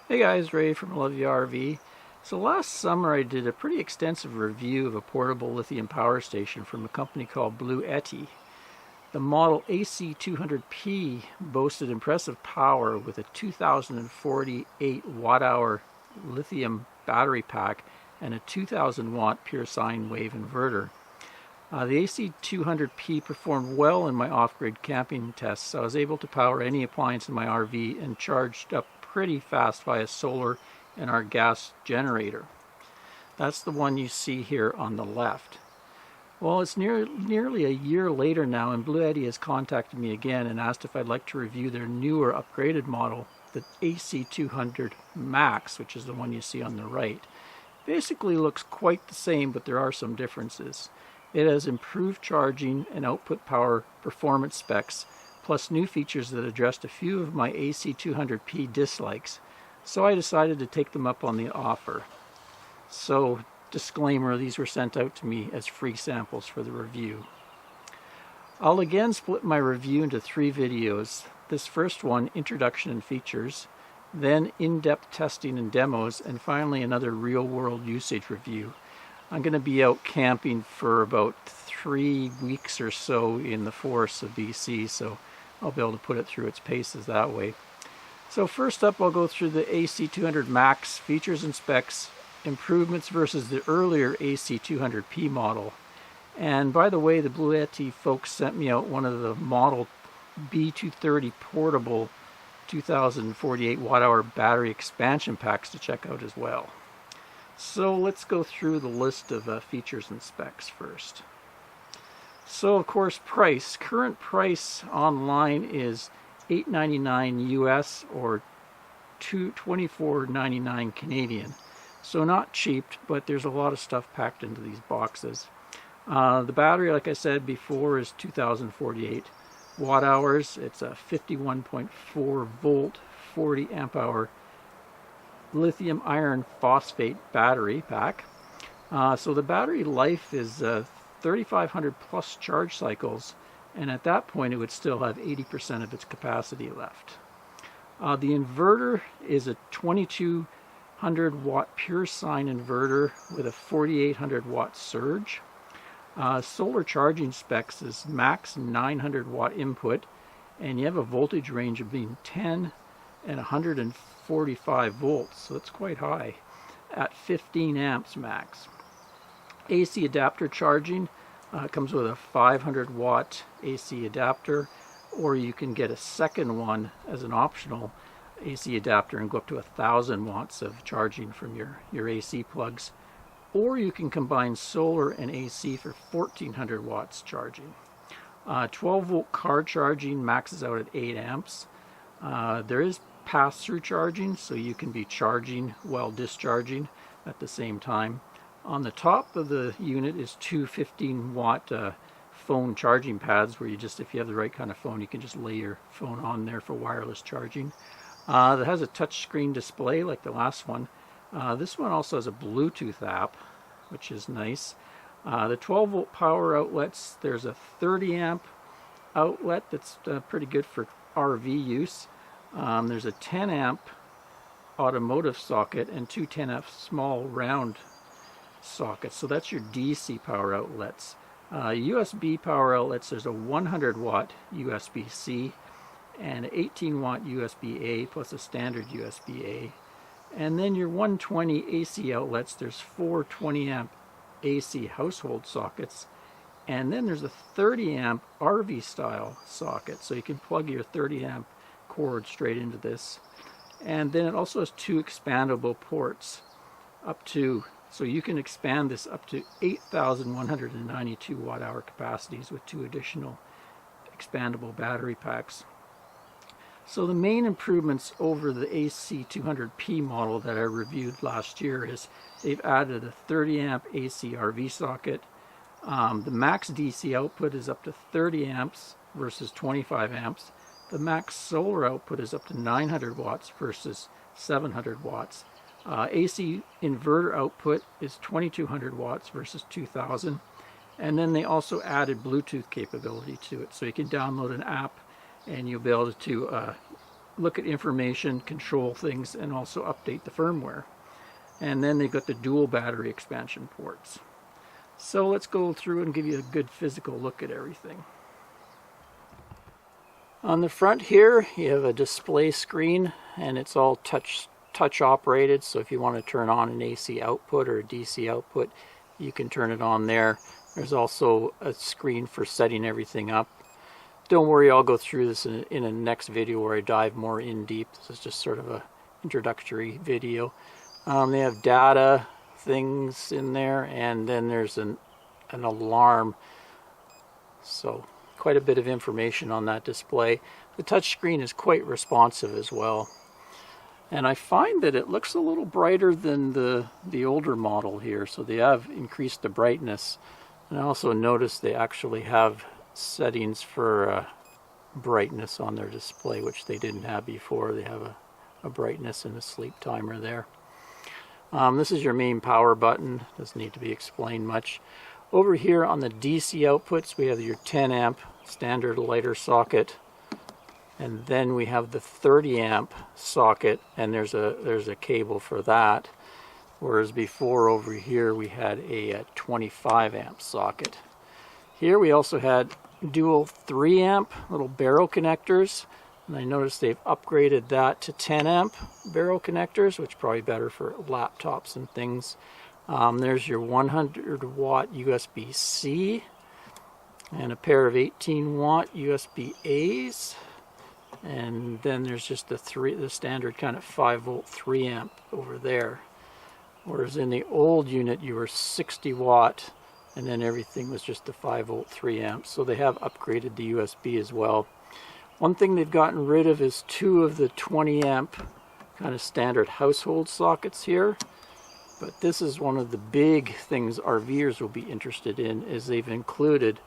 Hey guys, Ray from Love You RV. So last summer I did a pretty extensive review of a portable lithium power station from a company called Bluetti. The model AC200P boasted impressive power with a 2048 watt-hour lithium battery pack and a 2000 watt pure sine wave inverter. The AC200P performed well in my off-grid camping tests. So I was able to power any appliance in my RV and charged up pretty fast via solar and our gas generator. That's the one you see here on the left. Well, it's nearly a year later now, and Bluetti has contacted me again and asked if I'd like to review their newer upgraded model, the AC200MAX, which is the one you see on the right. Basically looks quite the same, but there are some differences. It has improved charging and output power performance specs, plus new features that addressed a few of my AC200P dislikes, so I decided to take them up on the offer. So, disclaimer, these were sent out to me as free samples for the review. I'll again split my review into 3 videos. This first one, introduction and features, then in-depth testing and demos, and finally another real-world usage review. I'm going to be out camping for about 3 weeks or so in the forests of BC, so I'll be able to put it through its paces that way. So first up, I'll go through the AC200MAX features and specs, improvements versus the earlier AC200P model. And by the way, the Bluetti folks sent me out one of the model B230 portable 2048 watt-hour battery expansion packs to check out as well. So let's go through the list of features and specs first. So of course, price. Current price online is $8.99 US or $24.99 Canadian. So not cheap, but there's a lot of stuff packed into these boxes. The battery, like I said before, is 2048 watt hours. It's a 51.4 volt, 40 amp hour lithium iron phosphate battery pack. So the battery life is 3,500 plus charge cycles, and at that point it would still have 80% of its capacity left. The inverter is a 2200 watt pure sine inverter with a 4800 watt surge. Solar charging specs is max 900 watt input, and you have a voltage range of between 10 and 145 volts, so it's quite high, at 15 amps max. AC adapter charging comes with a 500 watt AC adapter, or you can get a second one as an optional AC adapter and go up to 1,000 watts of charging from your AC plugs, or you can combine solar and AC for 1,400 watts charging. 12 volt car charging maxes out at 8 amps. There is pass-through charging, so you can be charging while discharging at the same time. On the top of the unit is 2 15 watt phone charging pads, where you just, if you have the right kind of phone, you can just lay your phone on there for wireless charging. It has a touchscreen display like the last one. This one also has a Bluetooth app, which is nice. The 12 volt power outlets, there's a 30 amp outlet that's pretty good for RV use. There's a 10 amp automotive socket and 2 10 amp small round sockets, so that's your DC power outlets. USB power outlets, there's a 100 watt USB-C and an 18 watt USB-A plus a standard USB-A. And then your 120 AC outlets, there's 4 20 amp AC household sockets, and then there's a 30 amp RV style socket, so you can plug your 30 amp cord straight into this. And then it also has 2 expandable ports up to, so you can expand this up to 8,192 watt hour capacities with 2 additional expandable battery packs. So the main improvements over the AC200P model that I reviewed last year is they've added a 30 amp AC RV socket. The max DC output is up to 30 amps versus 25 amps. The max solar output is up to 900 watts versus 700 watts. AC inverter output is 2200 watts versus 2000. And then they also added Bluetooth capability to it. So you can download an app and you'll be able to look at information, control things, and also update the firmware. And then they've got the dual battery expansion ports. So let's go through and give you a good physical look at everything. On the front here, you have a display screen, and it's all touch operated. So if you want to turn on an AC output or a DC output, you can turn it on there. There's also a screen for setting everything up. Don't worry, I'll go through this in a next video where I dive more in deep. This is just sort of a introductory video. They have data things in there, and then there's an alarm. So quite a bit of information on that display. The touch screen is quite responsive as well. And I find that it looks a little brighter than the older model here, so they have increased the brightness. And I also noticed they actually have settings for brightness on their display, which they didn't have before. They have a brightness and a sleep timer there. This is your main power button. Doesn't need to be explained much. Over here on the DC outputs, we have your 10 amp standard lighter socket, and then we have the 30 amp socket, and there's a cable for that. Whereas before over here we had a 25 amp socket. Here we also had dual 3 amp little barrel connectors, and I noticed they've upgraded that to 10 amp barrel connectors, which is probably better for laptops and things. There's your 100 watt USB-C and a pair of 18 watt USB-A's, and then there's just the standard kind of 5 volt 3 amp over there. Whereas in the old unit you were 60 watt, and then everything was just the 5 volt 3 amps. So they have upgraded the USB as well. One thing they've gotten rid of is 2 of the 20 amp kind of standard household sockets here. But this is one of the big things RVers will be interested in, is they've included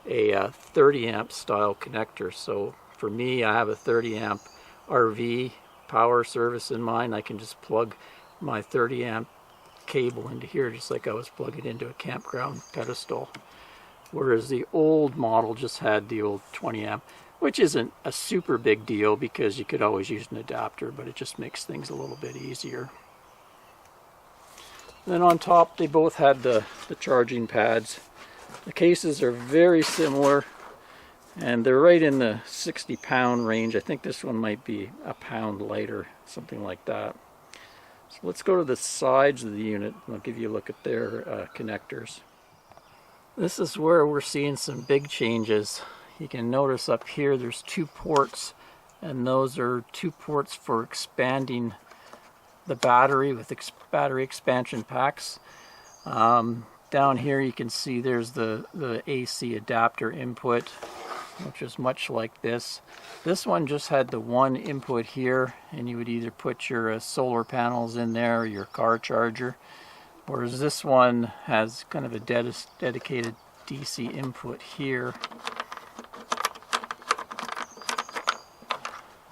a 30 amp style connector. So for me, I have a 30 amp RV power service in mine. I can just plug my 30 amp cable into here just like I was plugging into a campground pedestal. Whereas the old model just had the old 20 amp, which isn't a super big deal because you could always use an adapter, but it just makes things a little bit easier. Then on top they both had the charging pads. The cases are very similar, and they're right in the 60 pound range. I think this one might be a pound lighter, something like that. So let's go to the sides of the unit and I'll give you a look at their connectors. This is where we're seeing some big changes. You can notice up here there's 2 ports, and those are 2 ports for expanding the battery with battery expansion packs. Down here you can see there's the AC adapter input, which is much like this. This one just had the one input here, and you would either put your solar panels in there or your car charger. Whereas this one has kind of a dedicated DC input here.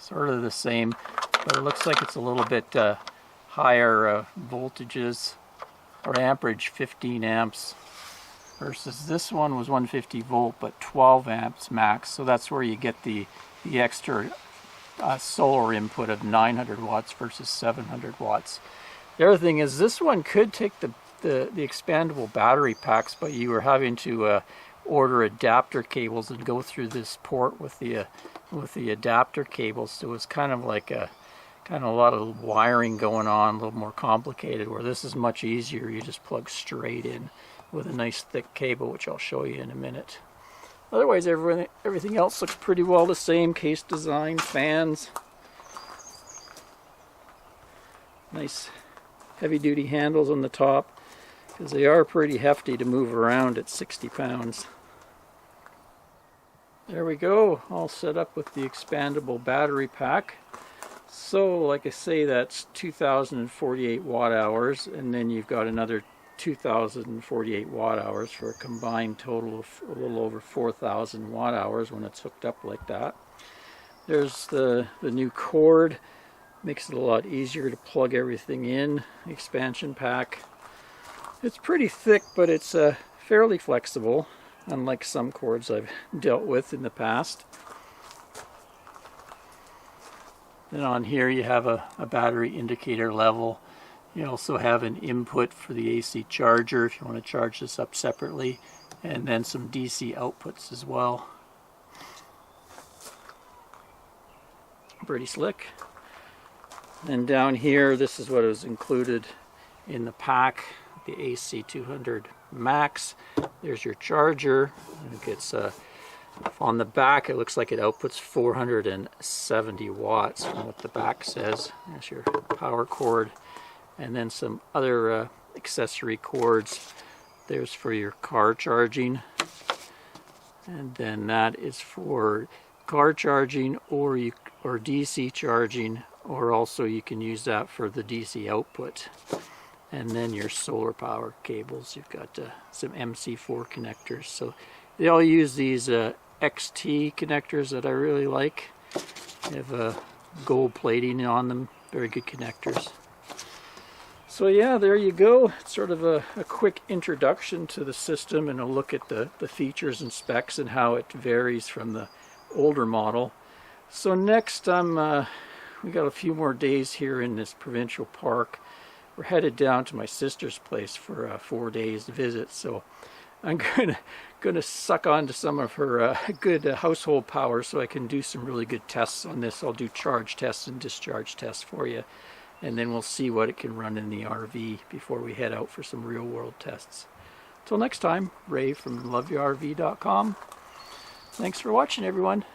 Sort of the same, but it looks like it's a little bit higher voltages, or amperage 15 amps, versus this one was 150 volt but 12 amps max. So that's where you get the extra solar input of 900 watts versus 700 watts. The other thing is this one could take the expandable battery packs, but you were having to order adapter cables and go through this port with the adapter cables. So it was kind of like a lot of wiring going on, a little more complicated, where this is much easier. You just plug straight in with a nice thick cable, which I'll show you in a minute. Otherwise everything else looks pretty well the same. Case design, fans, nice heavy duty handles on the top, because they are pretty hefty to move around at 60 pounds. There we go, all set up with the expandable battery pack. So like I say, that's 2,048 watt hours, and then you've got another 2,048 watt hours for a combined total of a little over 4,000 watt hours when it's hooked up like that. There's the new cord. Makes it a lot easier to plug everything in. Expansion pack. It's pretty thick, but it's fairly flexible, unlike some cords I've dealt with in the past. Then on here you have a battery indicator level. You also have an input for the AC charger if you want to charge this up separately, and then some DC outputs as well. Pretty slick. And down here, this is what was included in the pack, the AC200MAX. There's your charger. It gets on the back, it looks like it outputs 470 watts from what the back says. There's your power cord, and then some other accessory cords. There's for your car charging, and then that is for car charging or DC charging, or also you can use that for the DC output. And then your solar power cables. You've got some MC4 connectors. So they all use these XT connectors that I really like. They have gold plating on them. Very good connectors. So yeah, there you go. It's sort of a quick introduction to the system and a look at the features and specs and how it varies from the older model. So next we got a few more days here in this provincial park. We're headed down to my sister's place for a 4 days visit, so I'm gonna suck on to some of her good household power so I can do some really good tests on this. I'll do charge tests and discharge tests for you, and then we'll see what it can run in the RV before we head out for some real world tests. Till next time, Ray from loveyourrv.com. Thanks for watching, everyone.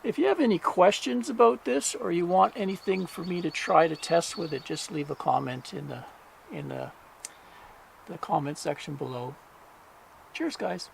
If you have any questions about this, or you want anything for me to try to test with it, just leave a comment in the comment section below. Cheers, guys.